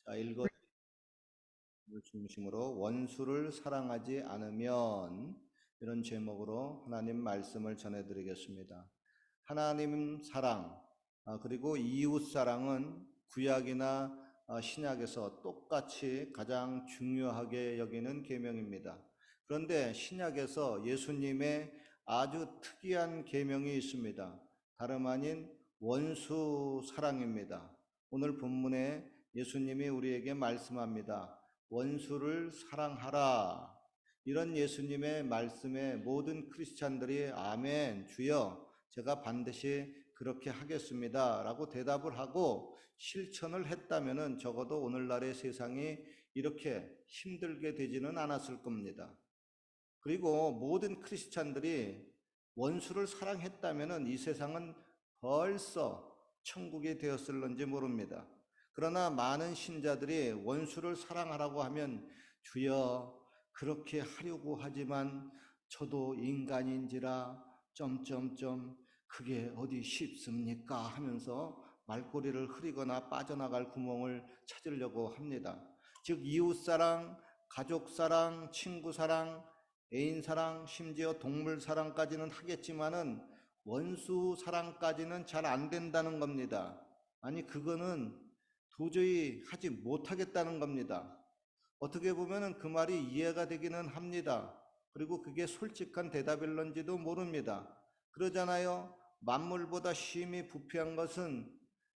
자, 읽어 중심으로 원수를 사랑하지 않으면 이런 제목으로 하나님 말씀을 전해드리겠습니다. 하나님 사랑, 그리고 이웃 사랑은 구약이나 신약에서 똑같이 가장 중요하게 여기는 계명입니다. 그런데 신약에서 예수님의 아주 특이한 계명이 있습니다. 다름 아닌 원수 사랑입니다. 오늘 본문에 예수님이 우리에게 말씀합니다. 원수를 사랑하라. 이런 예수님의 말씀에 모든 크리스찬들이 아멘, 주여, 제가 반드시 그렇게 하겠습니다 라고 대답을 하고 실천을 했다면 적어도 오늘날의 세상이 이렇게 힘들게 되지는 않았을 겁니다. 그리고 모든 크리스찬들이 원수를 사랑했다면 이 세상은 벌써 천국이 되었을런지 모릅니다. 그러나 많은 신자들이 원수를 사랑하라고 하면 주여 그렇게 하려고 하지만 저도 인간인지라 점점점 그게 어디 쉽습니까 하면서 말꼬리를 흐리거나 빠져나갈 구멍을 찾으려고 합니다. 즉 이웃사랑, 가족사랑, 친구사랑, 애인사랑, 심지어 동물사랑까지는 하겠지만은 원수 사랑까지는 잘 안 된다는 겁니다. 아니 그거는 도저히 하지 못하겠다는 겁니다. 어떻게 보면은 그 말이 이해가 되기는 합니다. 그리고 그게 솔직한 대답일런지도 모릅니다. 그러잖아요. 만물보다 심히 부패한 것은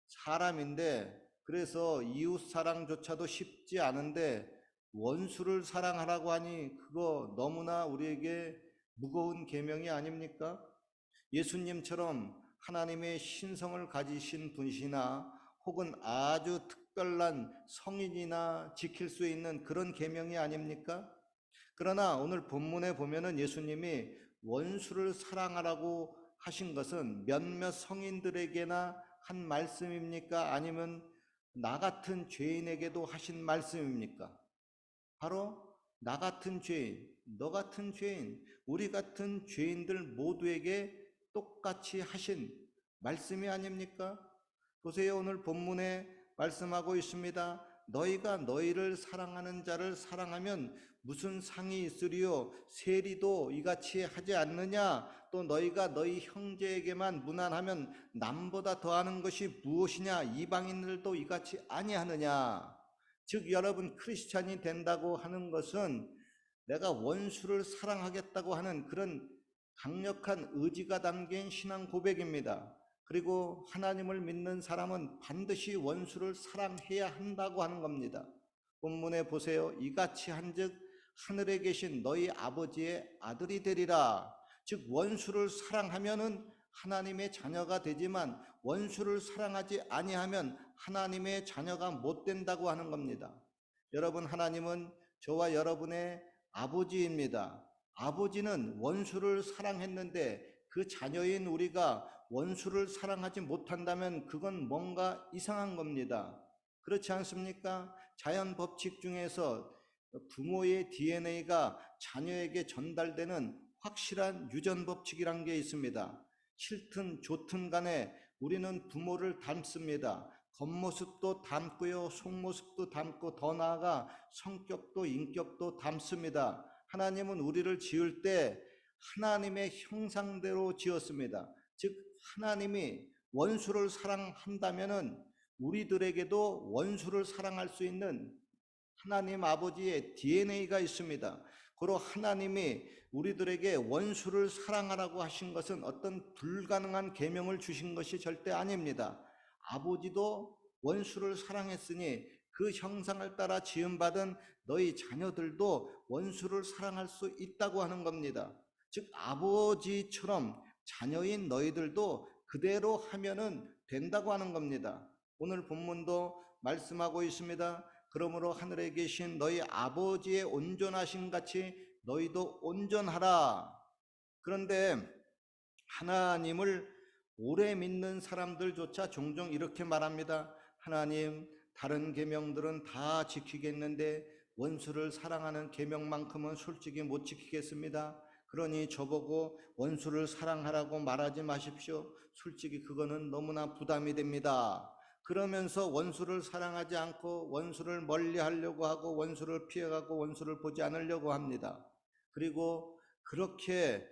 사람인데 그래서 이웃 사랑조차도 쉽지 않은데 원수를 사랑하라고 하니 그거 너무나 우리에게 무거운 계명이 아닙니까? 예수님처럼 하나님의 신성을 가지신 분이시나 혹은 아주 특별한 성인이나 지킬 수 있는 그런 계명이 아닙니까? 그러나 오늘 본문에 보면은 예수님이 원수를 사랑하라고 하신 것은 몇몇 성인들에게나 한 말씀입니까? 아니면 나 같은 죄인에게도 하신 말씀입니까? 바로 나 같은 죄인, 너 같은 죄인, 우리 같은 죄인들 모두에게 똑같이 하신 말씀이 아닙니까? 보세요. 오늘 본문에 말씀하고 있습니다. 너희가 너희를 사랑하는 자를 사랑하면 무슨 상이 있으리요? 세리도 이같이 하지 않느냐? 또 너희가 너희 형제에게만 무난하면 남보다 더하는 것이 무엇이냐? 이방인들도 이같이 아니하느냐? 즉 여러분 크리스찬이 된다고 하는 것은 내가 원수를 사랑하겠다고 하는 그런 강력한 의지가 담긴 신앙 고백입니다. 그리고 하나님을 믿는 사람은 반드시 원수를 사랑해야 한다고 하는 겁니다. 본문에 보세요. 이같이 한즉 하늘에 계신 너희 아버지의 아들이 되리라. 즉 원수를 사랑하면은 하나님의 자녀가 되지만 원수를 사랑하지 아니하면 하나님의 자녀가 못 된다고 하는 겁니다. 여러분 하나님은 저와 여러분의 아버지입니다. 아버지는 원수를 사랑했는데 그 자녀인 우리가 원수를 사랑하지 못한다면 그건 뭔가 이상한 겁니다. 그렇지 않습니까? 자연 법칙 중에서 부모의 DNA가 자녀에게 전달되는 확실한 유전 법칙이란 게 있습니다. 싫든 좋든 간에 우리는 부모를 닮습니다. 겉모습도 닮고요, 속모습도 닮고 더 나아가 성격도 인격도 닮습니다. 하나님은 우리를 지을 때 하나님의 형상대로 지었습니다. 즉 하나님이 원수를 사랑한다면은 우리들에게도 원수를 사랑할 수 있는 하나님 아버지의 DNA가 있습니다. 그리고 하나님이 우리들에게 원수를 사랑하라고 하신 것은 어떤 불가능한 계명을 주신 것이 절대 아닙니다. 아버지도 원수를 사랑했으니 그 형상을 따라 지음받은 너희 자녀들도 원수를 사랑할 수 있다고 하는 겁니다. 즉 아버지처럼 자녀인 너희들도 그대로 하면은 된다고 하는 겁니다. 오늘 본문도 말씀하고 있습니다. 그러므로 하늘에 계신 너희 아버지의 온전하신 같이 너희도 온전하라. 그런데 하나님을 오래 믿는 사람들조차 종종 이렇게 말합니다. 하나님, 다른 계명들은 다 지키겠는데 원수를 사랑하는 계명만큼은 솔직히 못 지키겠습니다. 그러니 저보고 원수를 사랑하라고 말하지 마십시오. 솔직히 그거는 너무나 부담이 됩니다. 그러면서 원수를 사랑하지 않고 원수를 멀리 하려고 하고 원수를 피해가고 원수를 보지 않으려고 합니다. 그리고 그렇게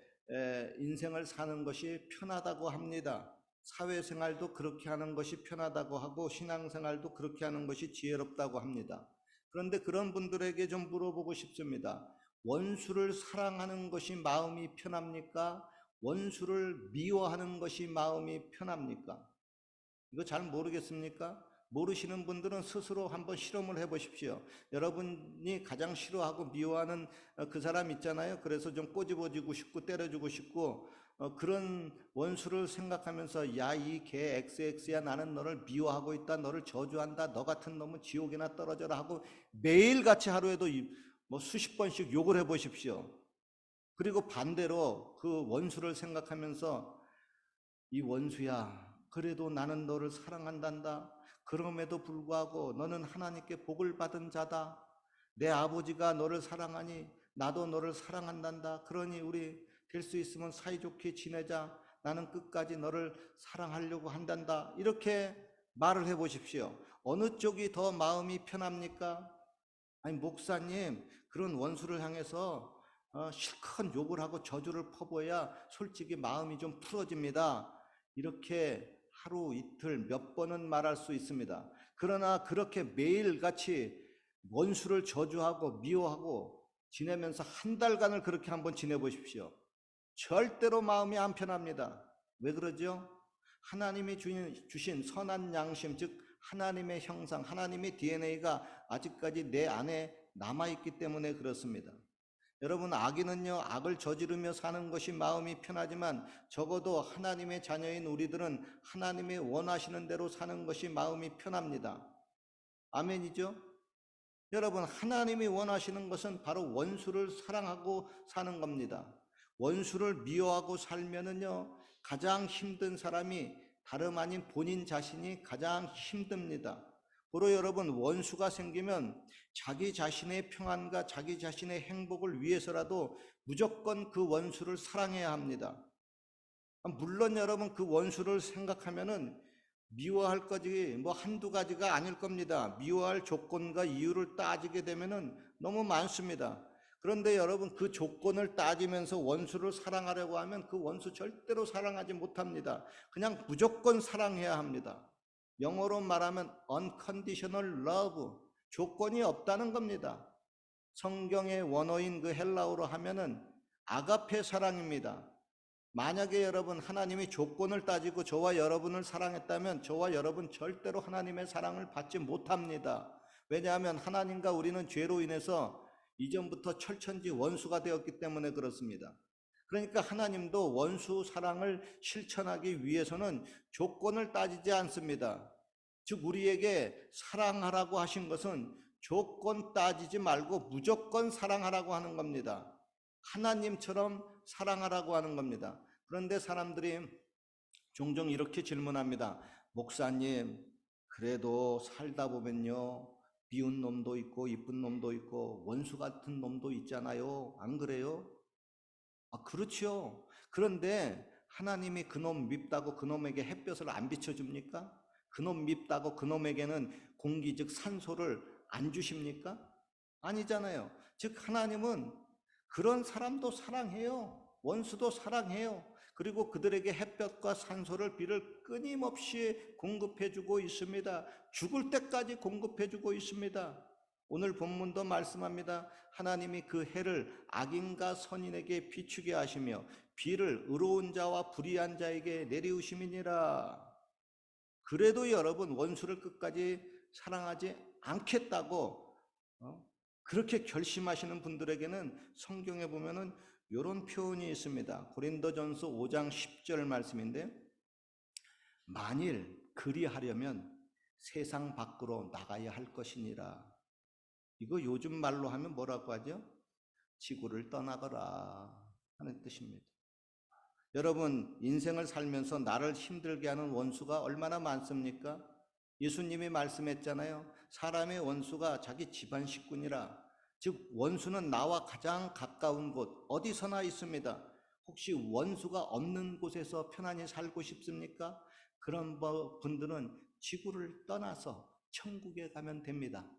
인생을 사는 것이 편하다고 합니다. 사회생활도 그렇게 하는 것이 편하다고 하고 신앙생활도 그렇게 하는 것이 지혜롭다고 합니다. 그런데 그런 분들에게 좀 물어보고 싶습니다. 원수를 사랑하는 것이 마음이 편합니까? 원수를 미워하는 것이 마음이 편합니까? 이거 잘 모르겠습니까? 모르시는 분들은 스스로 한번 실험을 해보십시오. 여러분이 가장 싫어하고 미워하는 그 사람 있잖아요. 그래서 좀 꼬집어주고 싶고 때려주고 싶고 그런 원수를 생각하면서 야, 이 개 XX야, 나는 너를 미워하고 있다, 너를 저주한다, 너 같은 놈은 지옥이나 떨어져라 하고 매일같이 하루에도 뭐 수십 번씩 욕을 해보십시오. 그리고 반대로 그 원수를 생각하면서 이 원수야, 그래도 나는 너를 사랑한단다. 그럼에도 불구하고 너는 하나님께 복을 받은 자다. 내 아버지가 너를 사랑하니 나도 너를 사랑한단다. 그러니 우리 될 수 있으면 사이좋게 지내자. 나는 끝까지 너를 사랑하려고 한단다. 이렇게 말을 해보십시오. 어느 쪽이 더 마음이 편합니까? 아니, 목사님, 그런 원수를 향해서 실컷 욕을 하고 저주를 퍼부어야 솔직히 마음이 좀 풀어집니다. 이렇게 하루 이틀 몇 번은 말할 수 있습니다. 그러나 그렇게 매일같이 원수를 저주하고 미워하고 지내면서 한 달간을 그렇게 한번 지내보십시오. 절대로 마음이 안 편합니다. 왜 그러죠? 하나님이 주신 선한 양심, 즉 하나님의 형상, 하나님의 DNA가 아직까지 내 안에 남아있기 때문에 그렇습니다. 여러분, 악인은요, 악을 저지르며 사는 것이 마음이 편하지만 적어도 하나님의 자녀인 우리들은 하나님의 원하시는 대로 사는 것이 마음이 편합니다. 아멘이죠? 여러분, 하나님이 원하시는 것은 바로 원수를 사랑하고 사는 겁니다. 원수를 미워하고 살면은요, 가장 힘든 사람이 다름 아닌 본인 자신이 가장 힘듭니다. 바로 여러분, 원수가 생기면 자기 자신의 평안과 자기 자신의 행복을 위해서라도 무조건 그 원수를 사랑해야 합니다. 물론 여러분, 그 원수를 생각하면은 미워할 거지 뭐 한두 가지가 아닐 겁니다. 미워할 조건과 이유를 따지게 되면은 너무 많습니다. 그런데 여러분, 그 조건을 따지면서 원수를 사랑하려고 하면 그 원수 절대로 사랑하지 못합니다. 그냥 무조건 사랑해야 합니다. 영어로 말하면 unconditional love, 조건이 없다는 겁니다. 성경의 원어인 그 헬라어로 하면은 아가페 사랑입니다. 만약에 여러분, 하나님이 조건을 따지고 저와 여러분을 사랑했다면 저와 여러분 절대로 하나님의 사랑을 받지 못합니다. 왜냐하면 하나님과 우리는 죄로 인해서 이전부터 철천지 원수가 되었기 때문에 그렇습니다. 그러니까 하나님도 원수 사랑을 실천하기 위해서는 조건을 따지지 않습니다. 즉 우리에게 사랑하라고 하신 것은 조건 따지지 말고 무조건 사랑하라고 하는 겁니다. 하나님처럼 사랑하라고 하는 겁니다. 그런데 사람들이 종종 이렇게 질문합니다. 목사님, 그래도 살다 보면요, 미운 놈도 있고 이쁜 놈도 있고 원수 같은 놈도 있잖아요. 안 그래요? 그렇죠. 그런데 하나님이 그놈 밉다고 그놈에게 햇볕을 안 비춰줍니까? 그놈 밉다고 그놈에게는 공기 즉 산소를 안 주십니까? 아니잖아요. 즉 하나님은 그런 사람도 사랑해요. 원수도 사랑해요. 그리고 그들에게 햇볕과 산소를 비를 끊임없이 공급해주고 있습니다. 죽을 때까지 공급해주고 있습니다. 오늘 본문도 말씀합니다. 하나님이 그 해를 악인과 선인에게 비추게 하시며 비를 의로운 자와 불의한 자에게 내리우심이니라. 그래도 여러분, 원수를 끝까지 사랑하지 않겠다고 그렇게 결심하시는 분들에게는 성경에 보면은 이런 표현이 있습니다. 고린도전서 5장 10절 말씀인데, 만일 그리하려면 세상 밖으로 나가야 할 것이니라. 이거 요즘 말로 하면 뭐라고 하죠? 지구를 떠나거라 하는 뜻입니다. 여러분, 인생을 살면서 나를 힘들게 하는 원수가 얼마나 많습니까? 예수님이 말씀했잖아요. 사람의 원수가 자기 집안 식구니라. 즉 원수는 나와 가장 가까운 곳 어디서나 있습니다. 혹시 원수가 없는 곳에서 편안히 살고 싶습니까? 그런 분들은 지구를 떠나서 천국에 가면 됩니다.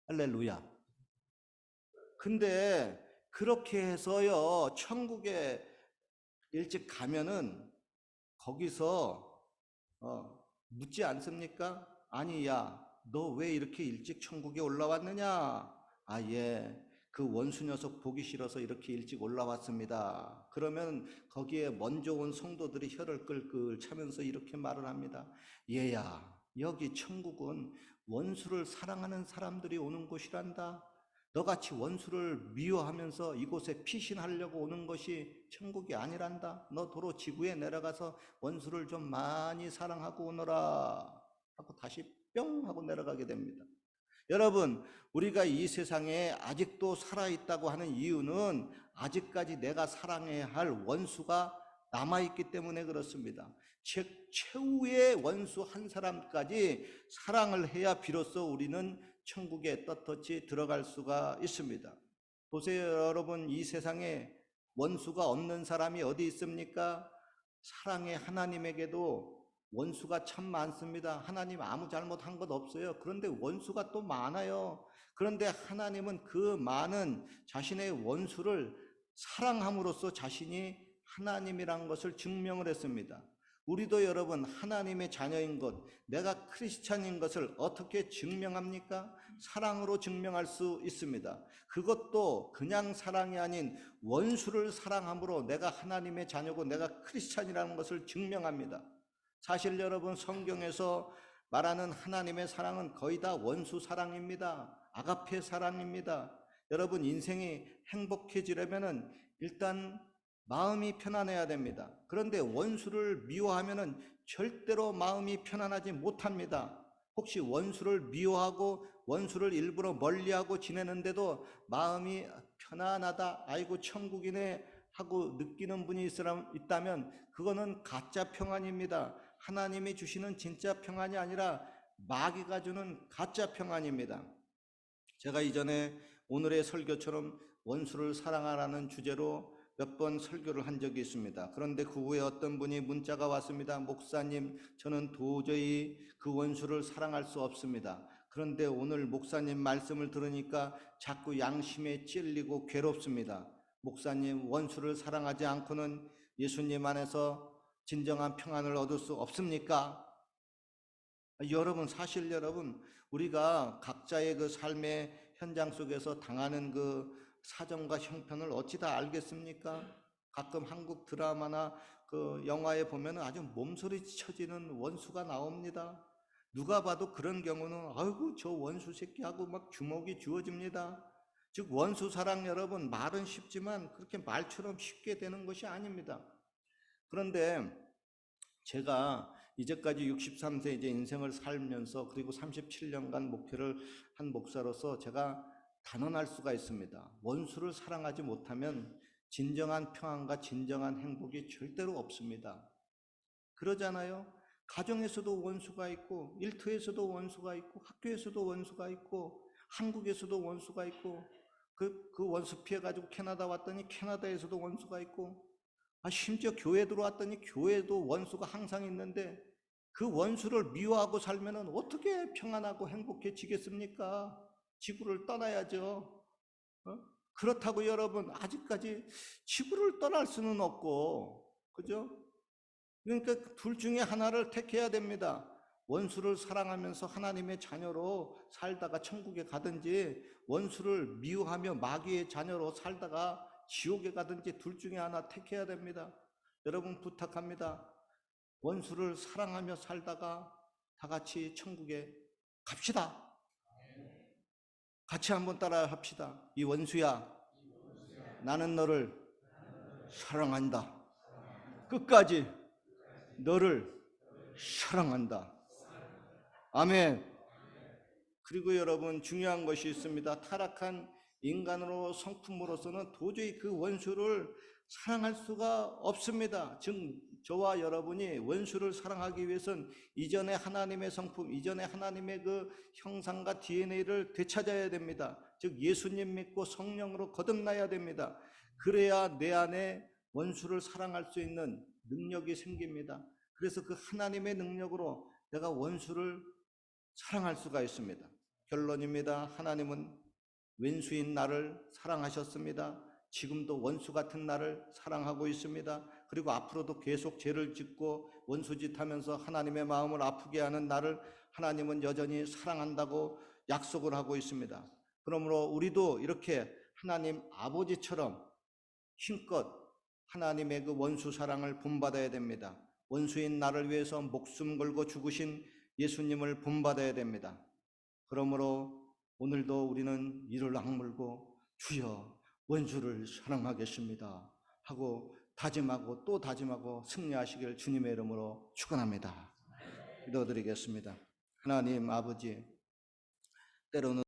할렐루야. 근데 그렇게 해서요, 천국에 일찍 가면은 거기서 묻지 않습니까? 아니, 야, 너 왜 이렇게 일찍 천국에 올라왔느냐? 아, 예. 그 원수 녀석 보기 싫어서 이렇게 일찍 올라왔습니다. 그러면 거기에 먼저 온 성도들이 혀를 끌끌 차면서 이렇게 말을 합니다. 얘야, 여기 천국은 원수를 사랑하는 사람들이 오는 곳이란다. 너같이 원수를 미워하면서 이곳에 피신하려고 오는 것이 천국이 아니란다. 너 도로 지구에 내려가서 원수를 좀 많이 사랑하고 오너라 하고 다시 뿅 하고 내려가게 됩니다. 여러분, 우리가 이 세상에 아직도 살아있다고 하는 이유는 아직까지 내가 사랑해야 할 원수가 남아있기 때문에 그렇습니다. 즉 최후의 원수 한 사람까지 사랑을 해야 비로소 우리는 천국에 떳떳이 들어갈 수가 있습니다. 보세요, 여러분. 이 세상에 원수가 없는 사람이 어디 있습니까? 사랑의 하나님에게도 원수가 참 많습니다. 하나님 아무 잘못한 것 없어요. 그런데 원수가 또 많아요. 그런데 하나님은 그 많은 자신의 원수를 사랑함으로써 자신이 하나님이란 것을 증명을 했습니다. 우리도 여러분 하나님의 자녀인 것, 내가 크리스찬인 것을 어떻게 증명합니까? 사랑으로 증명할 수 있습니다. 그것도 그냥 사랑이 아닌 원수를 사랑함으로 내가 하나님의 자녀고 내가 크리스찬이라는 것을 증명합니다. 사실 여러분 성경에서 말하는 하나님의 사랑은 거의 다 원수 사랑입니다. 아가페 사랑입니다. 여러분 인생이 행복해지려면은 일단 마음이 편안해야 됩니다. 그런데 원수를 미워하면은 절대로 마음이 편안하지 못합니다. 혹시 원수를 미워하고 원수를 일부러 멀리하고 지내는데도 마음이 편안하다, 아이고 천국이네 하고 느끼는 분이 있다면 그거는 가짜 평안입니다. 하나님이 주시는 진짜 평안이 아니라 마귀가 주는 가짜 평안입니다. 제가 이전에 오늘의 설교처럼 원수를 사랑하라는 주제로 몇 번 설교를 한 적이 있습니다. 그런데 그 후에 어떤 분이 문자가 왔습니다. 목사님, 저는 도저히 그 원수를 사랑할 수 없습니다. 그런데 오늘 목사님 말씀을 들으니까 자꾸 양심에 찔리고 괴롭습니다. 목사님, 원수를 사랑하지 않고는 예수님 안에서 진정한 평안을 얻을 수 없습니까? 여러분, 사실 여러분, 우리가 각자의 그 삶의 현장 속에서 당하는 그 사정과 형편을 어찌 다 알겠습니까? 가끔 한국 드라마나 그 영화에 보면 아주 몸소리 쳐지는 원수가 나옵니다. 누가 봐도 그런 경우는 아이고 저 원수 새끼하고 막 주먹이 주어집니다. 즉 원수 사랑 여러분 말은 쉽지만 그렇게 말처럼 쉽게 되는 것이 아닙니다. 그런데 제가 이제까지 63세 이제 인생을 살면서 그리고 37년간 목회를 한 목사로서 제가 단언할 수가 있습니다. 원수를 사랑하지 못하면 진정한 평안과 진정한 행복이 절대로 없습니다. 그러잖아요. 가정에서도 원수가 있고 일터에서도 원수가 있고 학교에서도 원수가 있고 한국에서도 원수가 있고 그 원수 피해가지고 캐나다 왔더니 캐나다에서도 원수가 있고 심지어 교회 들어왔더니 교회도 원수가 항상 있는데 그 원수를 미워하고 살면 어떻게 평안하고 행복해지겠습니까? 지구를 떠나야죠. 그렇다고 여러분 아직까지 지구를 떠날 수는 없고, 그죠? 그러니까 둘 중에 하나를 택해야 됩니다. 원수를 사랑하면서 하나님의 자녀로 살다가 천국에 가든지 원수를 미워하며 마귀의 자녀로 살다가 지옥에 가든지 둘 중에 하나 택해야 됩니다. 여러분 부탁합니다. 원수를 사랑하며 살다가 다 같이 천국에 갑시다. 같이 한번 따라 합시다. 이 원수야, 나는 너를 사랑한다. 끝까지 너를 사랑한다. 아멘. 그리고 여러분 중요한 것이 있습니다. 타락한 인간으로 성품으로서는 도저히 그 원수를 사랑할 수가 없습니다. 즉 저와 여러분이 원수를 사랑하기 위해서는 이전의 하나님의 성품, 이전의 하나님의 그 형상과 DNA를 되찾아야 됩니다. 즉 예수님 믿고 성령으로 거듭나야 됩니다. 그래야 내 안에 원수를 사랑할 수 있는 능력이 생깁니다. 그래서 그 하나님의 능력으로 내가 원수를 사랑할 수가 있습니다. 결론입니다. 하나님은 왼수인 나를 사랑하셨습니다. 지금도 원수 같은 나를 사랑하고 있습니다. 그리고 앞으로도 계속 죄를 짓고 원수짓하면서 하나님의 마음을 아프게 하는 나를 하나님은 여전히 사랑한다고 약속을 하고 있습니다. 그러므로 우리도 이렇게 하나님 아버지처럼 힘껏 하나님의 그 원수 사랑을 본받아야 됩니다. 원수인 나를 위해서 목숨 걸고 죽으신 예수님을 본받아야 됩니다. 그러므로 오늘도 우리는 이를 악물고 주여 원수를 사랑하겠습니다 하고 다짐하고 또 다짐하고 승리하시길 주님의 이름으로 축원합니다. 기도드리겠습니다. 하나님 아버지, 때로는